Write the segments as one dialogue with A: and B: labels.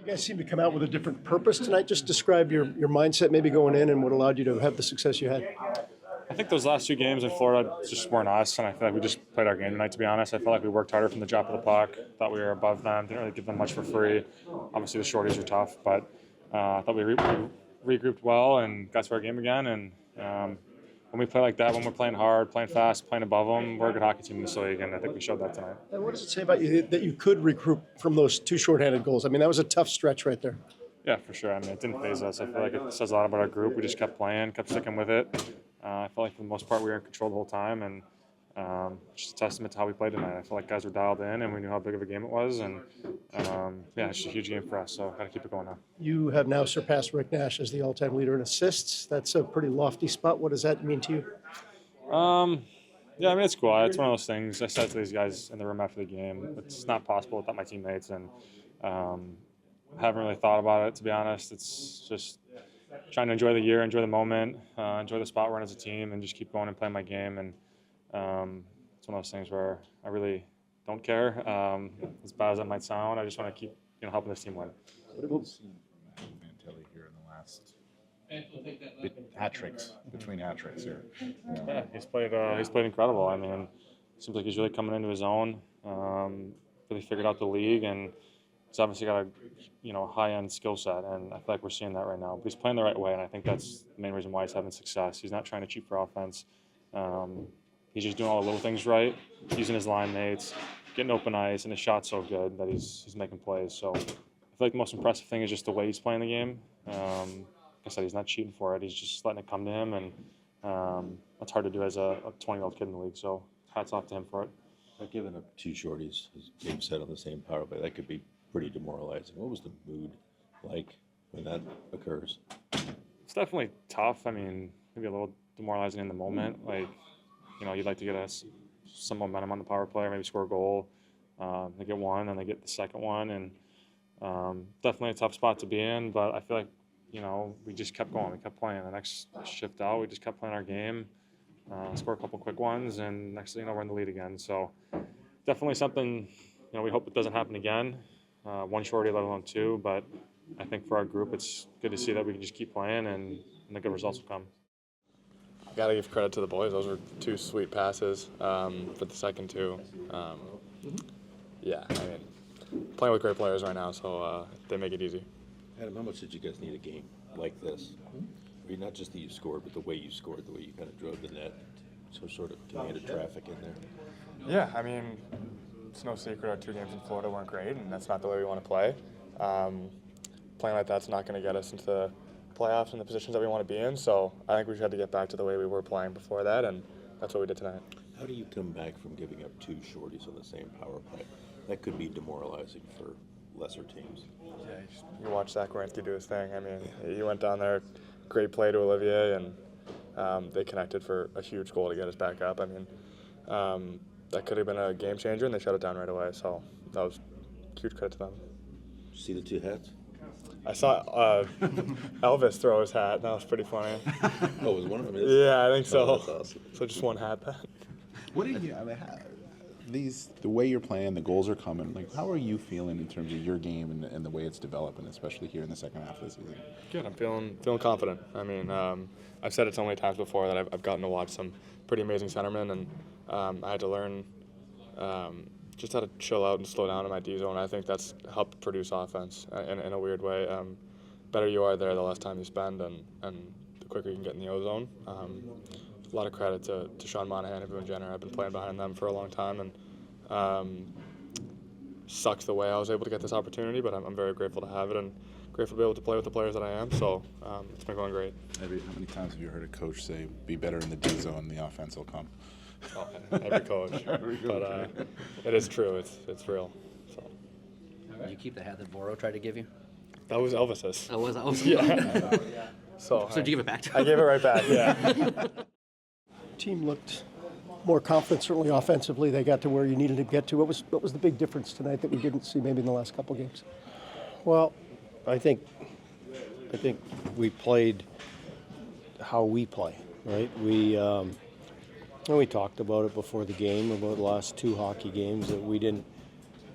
A: You guys seem to come out with a different purpose tonight. Just describe your mindset maybe going in and what allowed you to have the success you had.
B: I think those last two games in Florida just weren't us, and I feel like we just played our game tonight, to be honest. I felt like we worked harder from the drop of the puck, thought we were above them, didn't really give them much for free. Obviously the shorties were tough, but I thought we regrouped well and got to our game again. And when we play like that, when we're playing hard, playing fast, playing above them, we're a good hockey team in this league, and I think we showed that tonight.
A: And what does it say about you that you could regroup from those two shorthanded goals? I mean, that was a tough stretch right there.
B: Yeah, for sure. I mean, it didn't faze us. I feel like it says a lot about our group. We just kept playing, kept sticking with it. I felt like for the most part we were in control the whole time, and just a testament to how we played tonight. I felt like guys were dialed in, and we knew how big of a game it was, and yeah, it's just a huge game for us, so got to keep it going now.
A: You have now surpassed Rick Nash as the all-time leader in assists. That's a pretty lofty spot. What does that mean to you?
B: Yeah, I mean, it's cool. It's one of those things. I said to these guys in the room after the game, it's not possible without my teammates, and haven't really thought about it, to be honest. It's just trying to enjoy the year, enjoy the moment, enjoy the spot we're in as a team, and just keep going and playing my game. And it's one of those things where I really don't care. As bad as that might sound, I just want to keep helping this team win.
C: What have you seen from Fantilli here in the last hat tricks, between hat tricks here?
B: Yeah, he's played incredible. I mean, it seems like he's really coming into his own. Really figured out the league, and he's obviously got a high-end skill set, and I feel like we're seeing that right now. But he's playing the right way, and I think that's the main reason why he's having success. He's not trying to cheat for offense. He's just doing all the little things right, using his line mates, getting open ice, and his shot's so good that he's making plays. So I feel like the most impressive thing is just the way he's playing the game. Like I said, he's not cheating for it. He's just letting it come to him, and that's hard to do as a 20-year-old kid in the league. So hats off to him for it.
D: But giving up two shorties, as Gabe said, on the same power play, that could be pretty demoralizing. What was the mood like when that occurs?
B: It's definitely tough. I mean, maybe a little demoralizing in the moment. Like, you'd like to get some momentum on the power play, or maybe score a goal. They get one, and they get the second one, and definitely a tough spot to be in. But I feel like, we just kept going. We kept playing. The next shift out, we just kept playing our game, score a couple quick ones, and next thing you know, we're in the lead again. So definitely something, we hope it doesn't happen again. One shorty, let alone two, but I think for our group, it's good to see that we can just keep playing, and the good results will come.
E: Got to give credit to the boys. Those were two sweet passes for the second two. Yeah, I mean, playing with great players right now, so they make it easy.
D: Adam, how much did you guys need a game like this? I mean, not just that you scored, but the way you scored, the way you kind of drove the net, so sort of commanded traffic in there.
E: Yeah, I mean, it's no secret our 2 games in Florida weren't great, and that's not the way we want to play. Playing like that's not going to get us into the playoffs and the positions that we want to be in, so I think we just had to get back to the way we were playing before that, and that's what we did tonight.
D: How do you come back from giving up 2 shorties on the same power play? That could be demoralizing for lesser teams.
E: Yeah, you watch Zach Werenski do his thing. I mean, he went down there, great play to Olivier, and they connected for a huge goal to get us back up. I mean, that could have been a game changer, and they shut it down right away. So that was huge credit to them.
D: Did you see the 2 hats?
E: I saw Elvis throw his hat. That was pretty funny.
D: Oh, was one of them?
E: Yeah, I think so.
D: Oh, that's awesome.
E: So just one hat then.
C: What do you? I mean, the way you're playing, the goals are coming. Like, how are you feeling in terms of your game and the way it's developing, especially here in the second half of the season?
E: Good. I'm feeling confident. I mean, I've said it so many times before that I've gotten to watch some pretty amazing centermen, and I had to learn just how to chill out and slow down in my D zone. I think that's helped produce offense in a weird way. Better you are there, the less time you spend, and the quicker you can get in the O zone. A lot of credit to Sean Monahan and Boone Jenner. I've been playing behind them for a long time, and sucks the way I was able to get this opportunity, but I'm very grateful to have it and grateful to be able to play with the players that I am. So it's been going great.
C: How many times have you heard a coach say, "Be better in the D zone, the offense will come"?
E: Oh, every coach. But it is true. It's real. So.
F: Did you keep the hat that Boro tried to give you?
E: That was Elvis's.
F: Oh, was that?
E: Yeah. So
F: did you give it back to him?
E: I gave it right back. Yeah.
A: Team looked more confident, certainly offensively. They got to where you needed to get to. What was the big difference tonight that we didn't see maybe in the last couple games?
G: Well, I think we played how we play, right? We talked about it before the game, about the last 2 hockey games, that we didn't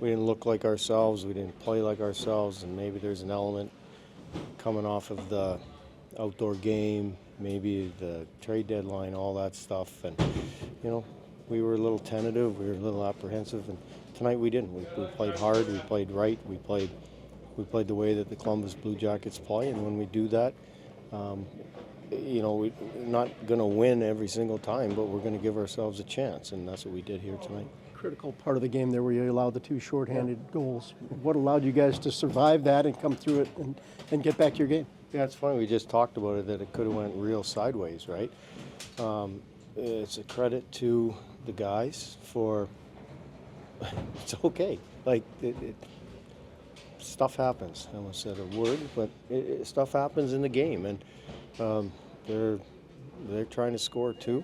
G: look like ourselves. We didn't play like ourselves, and maybe there's an element coming off of the outdoor game, maybe the trade deadline, all that stuff. And we were a little tentative. We were a little apprehensive, and tonight we didn't. We played hard. We played right. We played the way that the Columbus Blue Jackets play, and when we do that, we're not going to win every single time, but we're going to give ourselves a chance, and that's what we did here tonight.
A: Critical part of the game there where you allowed the 2 shorthanded goals. What allowed you guys to survive that and come through it and get back to your game?
G: Yeah, it's funny. We just talked about it, that it could have went real sideways, right? It's a credit to the guys for it's okay. Like, stuff happens. I almost said a word, but stuff happens in the game, and they're trying to score too.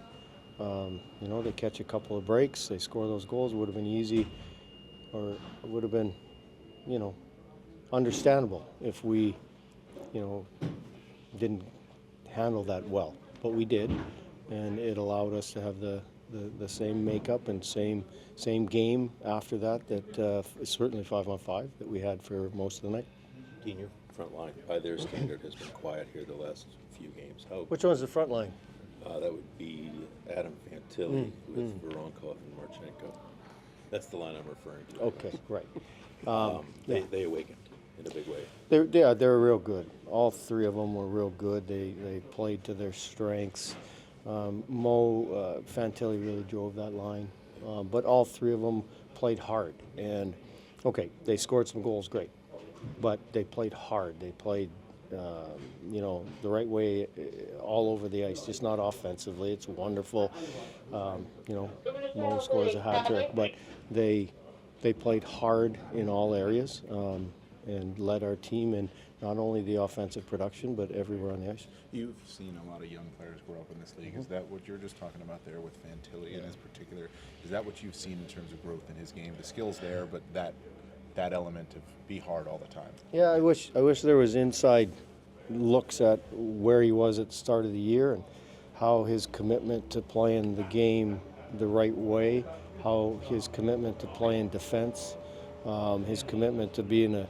G: They catch a couple of breaks, they score those goals. It would have been easy, or it would have been, understandable if we, didn't handle that well. But we did, and it allowed us to have the same makeup and same game after that. That certainly 5-on-5 that we had for most of the night.
D: Dean, your front line, by their standard, has been quiet here the last few games. How?
G: Which one's the front line?
D: That would be Adam Fantilli with Werenski and Marchenko. That's the line I'm referring to.
G: Okay, right.
D: They awakened in a big way.
G: They're real good. All 3 of them were real good. They played to their strengths. Fantilli really drove that line, but all 3 of them played hard. And okay, they scored some goals, great, but they played hard. They played, the right way all over the ice, just not offensively. It's wonderful. Mo scores a hat trick, but they played hard in all areas and led our team in not only the offensive production, but everywhere on the ice.
C: You've seen a lot of young players grow up in this league. Is that what you're just talking about there with Fantilli in his particular? Is that what you've seen in terms of growth in his game? The skill's there, but that element of be hard all the time.
G: Yeah, I wish there was inside looks at where he was at the start of the year and how his commitment to playing the game the right way, how his commitment to playing defense, his commitment to being a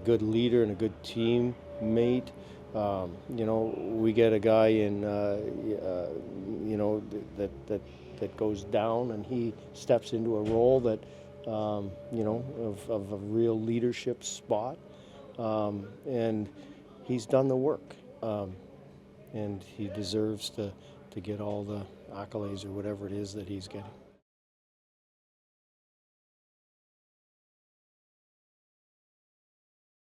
G: good leader and a good teammate. We get a guy in, that goes down, and he steps into a role that, of a real leadership spot, and he's done the work, and he deserves to get all the accolades or whatever it is that he's getting.